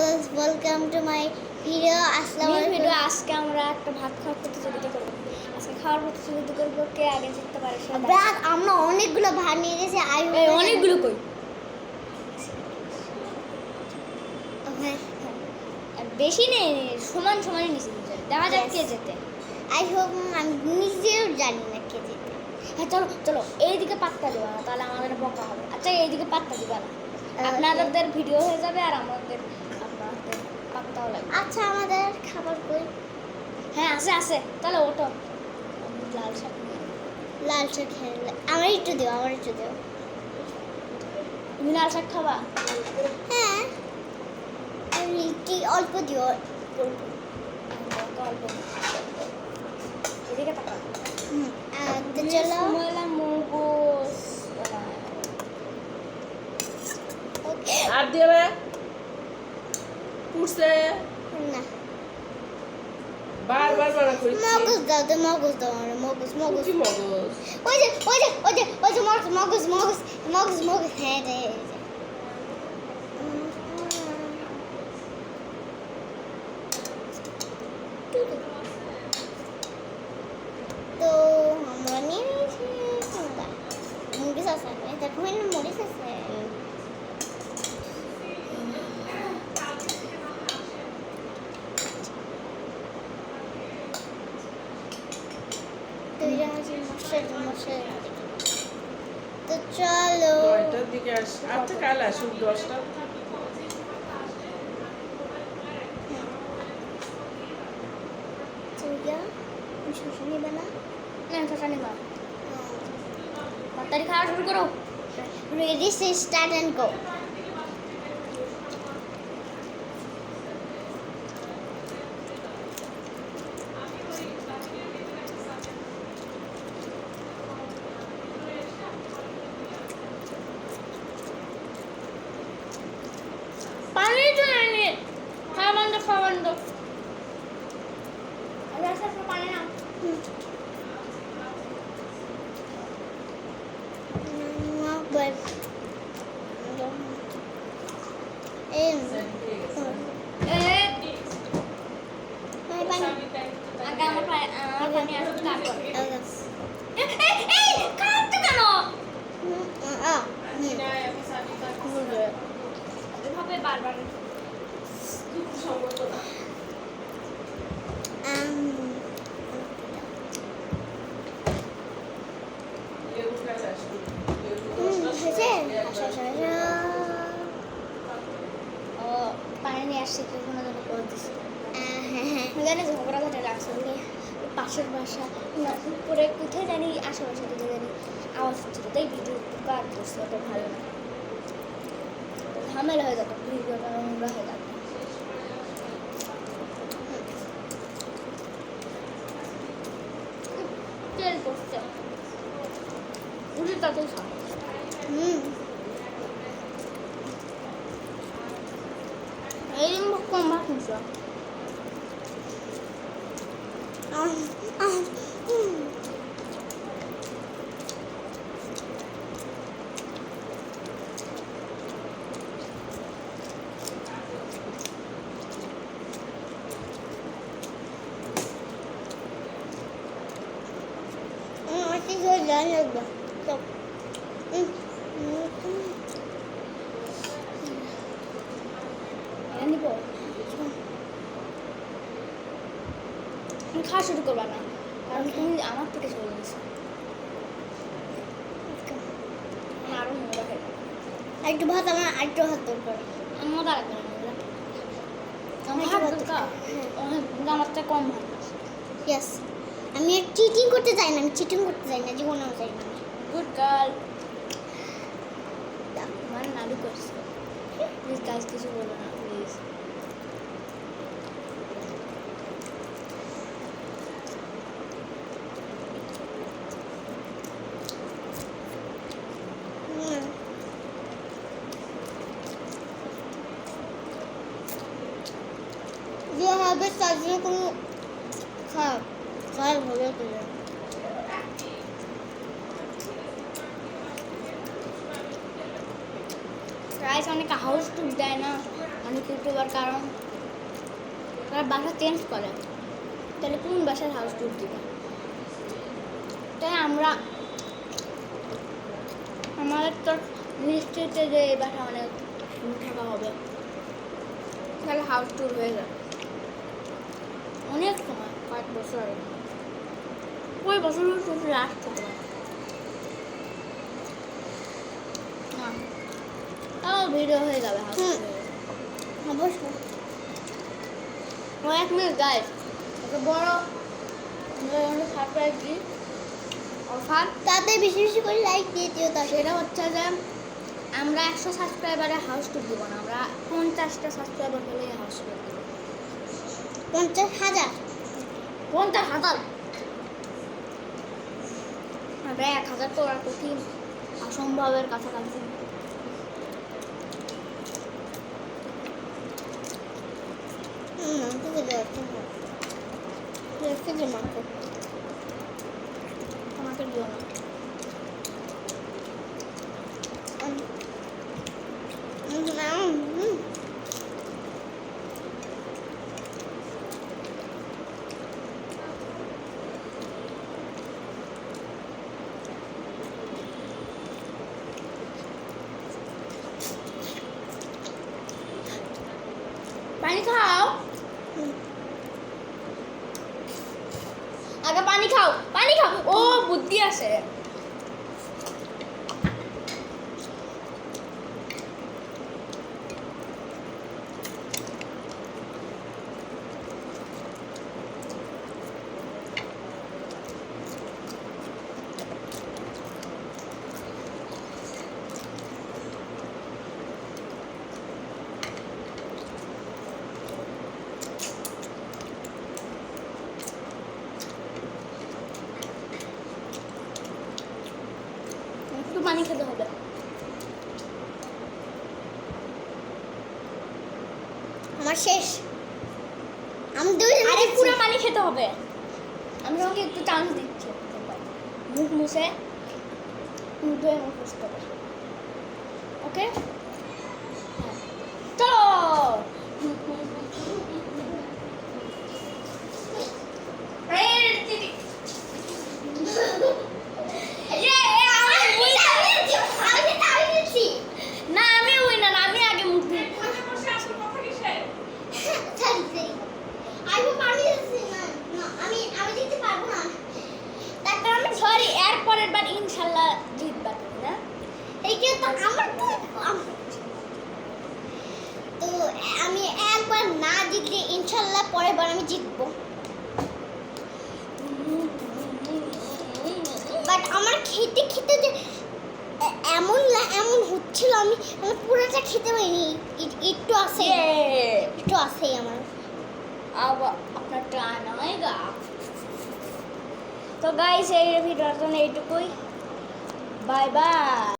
Viewers welcome to my video. আসসালামু আলাইকুম। Video আজকে আমরা একটা ভাত খাওয়ার প্রতিযোগিতা করব। আজকে খাওয়ার প্রতিযোগিতা করব, কে আগে জিততে পারে সে। ব্রাক আমরা অনেকগুলো ভাত নিয়ে গেছি। অনেকগুলো কই আর বেশি নেই, সমান সমানই নিচে দেখা যাক কে জেতে। আই হোপ আমি নিজেও জানি না কে জিতে। হ্যাঁ চলো চলো, এইদিকে পাত্তা দেবা না, তাহলে আমাদের বকা হবে। আচ্ছা এইদিকে পাত্তা দিবা না, আপনাদের ভিডিও হয়ে যাবে আর আপনাদের পাত্তাও লাগবে। আচ্ছা আমাদের খাবার কই? হ্যাঁ আছে আছে, তাহলে ওটো লাল শাক লাল শাক খেলে আমার একটু দিও, আমার একটু দিও। তুমি লাল শাক খাবা? হ্যাঁ আমি কি অল্প দিও। অল্প এদিকে তাকা। তো চলো মগজ আর দেবে পুষছে না বারবার বারবার করে মগজ দাও, তো মগজ দাও আমার মগজ মগজ কি মগজ ওই যে ওই যে ওই যে ওই যে মগজ মগজ মগজ মগজ মগজ হ্যাঁ রে তো আমরা নিয়ে নিয়েছি কোনটা মরিচ আছে দেখো এখানে মরিচ আছে তো এটা হচ্ছে মশলা মশলা তো চলো 9টার দিকে আচ্ছা কাল আসুক 10টা চুড়িয়া শোষণ নিবে না শশা নিবা। তাড়াতাড়ি খাওয়া শুরু করো। Ready set start and go পানি তো নেই, খাওয়া বন্ধ খাওয়া বন্ধ। আচ্ছা পানি না আগে আমার পানি আসুক তারপর। কাটতে কেন এভাবে বারবার ও পানি নিয়ে আসছে, কেউ কোনো জন্য করে দিচ্ছে। জানি ঝগড়া ঘটে লাগছে পাশের বাসা উপরে কোথায় জানি, আশেপাশে কোথায় জানি আওয়াজ হচ্ছিল, তাই ভিডিও কাট করছে। ওটা ভালো না, ঝামেলা হয়ে যেত, ভিডিওটা নোংরা হয়ে যেত। তেল করছে উঠে তাতেও এই কম ভাত নিছো। নিব তুমি খাওয়া শুরু করবা না, কারণ তুমি আমার থেকে চলে গেছো। আরও নোংরা হয়ে যাবে। একটু ভাত আমার একটু হাত দরকার মজা লাগবে না নোংরা। আমার ভাত দরকার আমার থেকে কম ভাত। ইয়েস আমি চিটিং করতে চাই না, আমি চিটিং করতে চাই না, জীবনে আমি চাই না। Good girl. আমার নাড়ু করছে, প্লিজ গাছ কিছু বলো না প্লিজ। যেভাবে সাজিয়ে কোনো খারাপ খারাপ হবে করে রাইস অনেকে হাউস টুক দেয় না, অনেকে ইউটিউবার, কারণ তারা বাসা চেঞ্জ করে। তাহলে কোন বাসার হাউস ট্যুর দিবে? তাই আমরা আমাদের তো নিশ্চিত যে এই বাসা অনেক থাকা হবে, তাহলে হাউস ট্যুর হয়ে যাবে অনেক সময়, কয়েক বছর আগে। ওই বছর লাস্ট হতে পারে না, তাও ভিডিও হয়ে যাবে হাউস ট্যুর হয়ে যাবে। অবশ্যই। ও 1 মিনিট গাইস, একটা বড় সারপ্রাইজ দিই অফার। তাতে বেশি বেশি করে লাইক দিয়ে দিও। তা সেটা হচ্ছে যে আমরা 100 সাবস্ক্রাইবারে হাউস ট্যুর দিব না, আমরা 50টা সাবস্ক্রাইবার হলেই হাউস ট্যুর দিব। 50,000। 50,000 আমরা 1,000 তো আর কঠিন, অসম্ভবের কাছাকাছি। মাংস খেতে যাচ্ছে মাংস। আমাকে দিও না। পানি খাও, আগে পানি খাও, পানি খাও। ও বুদ্ধি আছে। একটু পানি খেতে হবে। আমার শেষ। আমি দুই আরে পুরো পানি খেতে হবে। আমি তোমাকে একটু চান্স দিচ্ছি, মুখ মুছে মুখ ধুয়ে মুখ মুছতে হবে। ওকে, চলো। না আমি উইনার, আমি আগে মুখ ধুই। সরি, এর পরের বার ইনশাল্লাহ জিতবা তুমি না? তো আমি একবার না জিতলে ইনশাল্লাহ পরের বার আমি জিতবো। বাট আমার খেতে খেতে যে এমন হচ্ছিল, আমি পুরোটা খেতে পারিনি। একটু আছে, একটু আছে আমার। अब अपना टाइम आएगा। तो गाइस, ये वीडियो तो नहीं, बाय बाय।